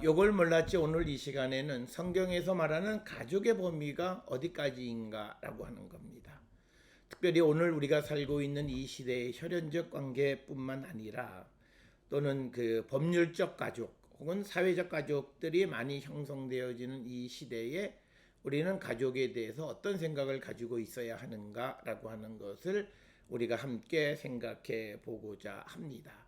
요걸 몰랐지 오늘 이 시간에는 성경에서 말하는 가족의 범위가 어디까지인가라고 하는 겁니다. 특별히 오늘 우리가 살고 있는 이 시대의 혈연적 관계뿐만 아니라 또는 그 법률적 가족 혹은 사회적 가족들이 많이 형성되어지는 이 시대에 우리는 가족에 대해서 어떤 생각을 가지고 있어야 하는가라고 하는 것을 우리가 함께 생각해 보고자 합니다.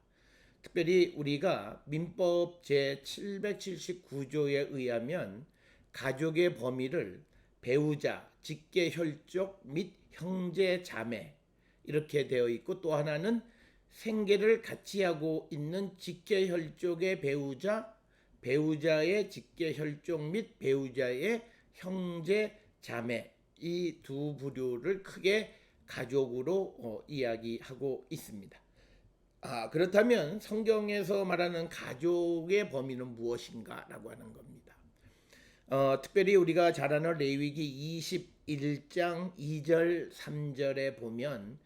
특별히 우리가 민법 제779조에 의하면 가족의 범위를 배우자, 직계 혈족 및 형제 자매 이렇게 되어 있고, 또 하나는 생계를 같이 하고 있는 직계 혈족의 배우자, 배우자의 직계 혈족 및 배우자의 형제 자매, 이 두 부류를 크게 가족으로 이야기하고 있습니다. 그렇다면 성경에서 말하는 가족의 범위는 무엇인가라고 하는 겁니다. 특별히 우리가 잘 아는 레위기 21장 2절 3절에 보면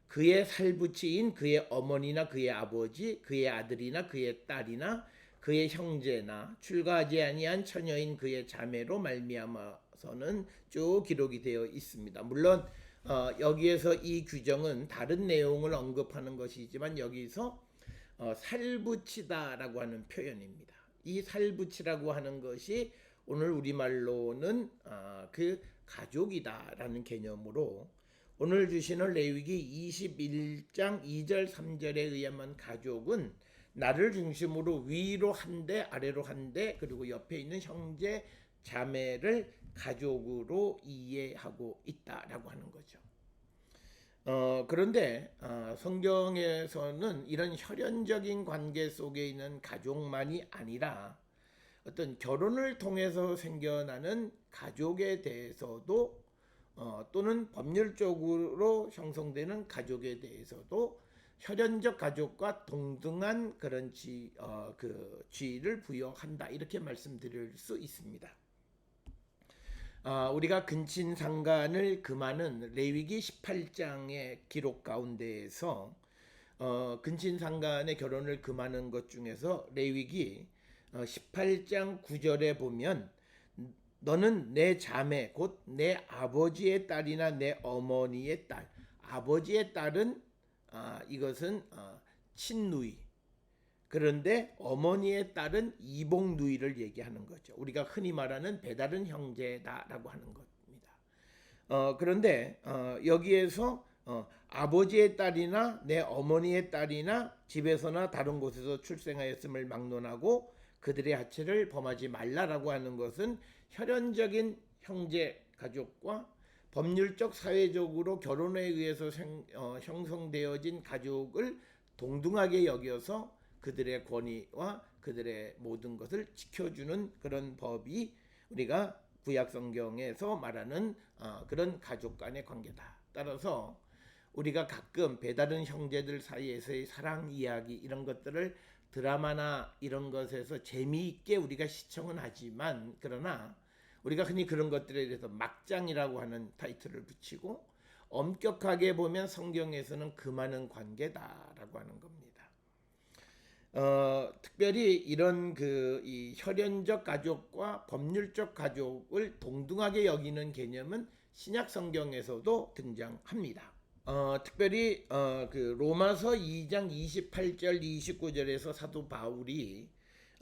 그의 살부치인 그의 어머니나 그의 아버지, 그의 아들이나 그의 딸이나 그의 형제나 출가하지 아니한 처녀인 그의 자매로 말미암아서는 쭉 기록이 되어 있습니다. 물론 여기에서 이 규정은 다른 내용을 언급하는 것이지만 여기서 살붙이다라고 하는 표현입니다. 이 살붙이라고 하는 것이 오늘 우리말로는 그 가족이다라는 개념으로 오늘 주시는 레위기 21장 2절 3절에 의하면 가족은 나를 중심으로 위로 한대 아래로 한대 그리고 옆에 있는 형제 자매를 가족으로 이해하고 있다라고 하는 거죠. 그런데 성경에서는 이런 혈연적인 관계 속에 있는 가족만이 아니라 어떤 결혼을 통해서 생겨나는 가족에 대해서도 또는 법률적으로 형성되는 가족에 대해서도 혈연적 가족과 동등한 그런 지위를 부여한다, 이렇게 말씀드릴 수 있습니다. 우리가 근친상간을 금하는 레위기 18장의 기록 가운데에서 근친상간의 결혼을 금하는 것 중에서 레위기 18장 9절에 보면 너는 내 자매 곧 내 아버지의 딸이나 내 어머니의 딸, 아버지의 딸은 이것은 친누이, 그런데 어머니의 딸은 이복 누이를 얘기하는 거죠. 우리가 흔히 말하는 배다른 형제다라고 하는 겁니다. 그런데 여기에서 아버지의 딸이나 내 어머니의 딸이나 집에서나 다른 곳에서 출생하였음을 막론하고 그들의 하체를 범하지 말라라고 하는 것은 혈연적인 형제 가족과 법률적 사회적으로 결혼에 의해서 형성되어진 가족을 동등하게 여겨서 그들의 권위와 그들의 모든 것을 지켜주는 그런 법이 우리가 구약 성경에서 말하는 그런 가족 간의 관계다. 따라서 우리가 가끔 배다른 형제들 사이에서의 사랑 이야기 이런 것들을 드라마나 이런 것에서 재미있게 우리가 시청은 하지만, 그러나 우리가 흔히 그런 것들에 대해서 막장이라고 하는 타이틀을 붙이고 엄격하게 보면 성경에서는 금하는 관계다라고 하는 겁니다. 특별히 이런 이 혈연적 가족과 법률적 가족을 동등하게 여기는 개념은 신약 성경에서도 등장합니다. 특별히 그 로마서 2장 28절 29절에서 사도 바울이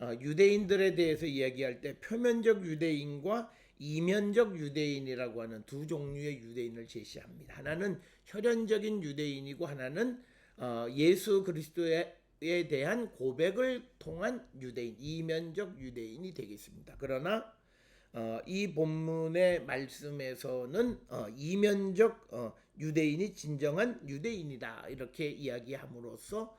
유대인들에 대해서 이야기할 때 표면적 유대인과 이면적 유대인이라고 하는 두 종류의 유대인을 제시합니다. 하나는 혈연적인 유대인이고 하나는 예수 그리스도에 대한 고백을 통한 유대인, 이면적 유대인이 되겠습니다. 그러나 이 본문의 말씀에서는 이면적 유대인이 진정한 유대인이다, 이렇게 이야기함으로써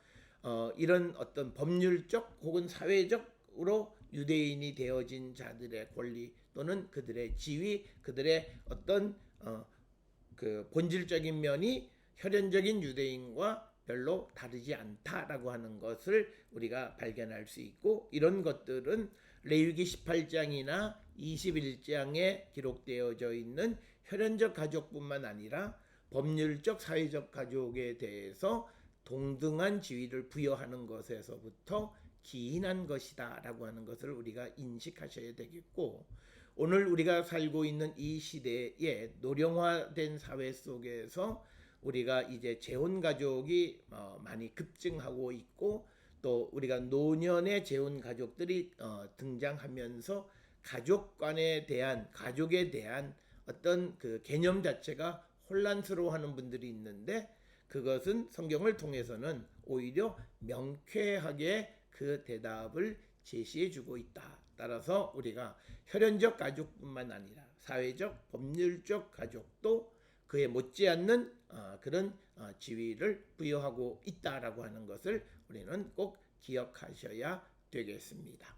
이런 어떤 법률적 혹은 사회적으로 유대인이 되어진 자들의 권리 또는 그들의 지위, 그들의 어떤 그 본질적인 면이 혈연적인 유대인과 별로 다르지 않다라고 하는 것을 우리가 발견할 수 있고, 이런 것들은 레위기 18장이나 21장에 기록되어져 있는 혈연적 가족뿐만 아니라 법률적 사회적 가족에 대해서 동등한 지위를 부여하는 것에서부터 기인한 것이다라고 하는 것을 우리가 인식하셔야 되겠고, 오늘 우리가 살고 있는 이 시대에 노령화된 사회 속에서 우리가 이제 재혼 가족이 많이 급증하고 있고, 또 우리가 노년의 재혼 가족들이 등장하면서 가족에 대한 어떤 그 개념 자체가 혼란스러워하는 분들이 있는데, 그것은 성경을 통해서는 오히려 명쾌하게 그 대답을 제시해주고 있다. 따라서 우리가 혈연적 가족뿐만 아니라 사회적, 법률적 가족도 그에 못지않는 그런 지위를 부여하고 있다라고 하는 것을 우리는 꼭 기억하셔야 되겠습니다.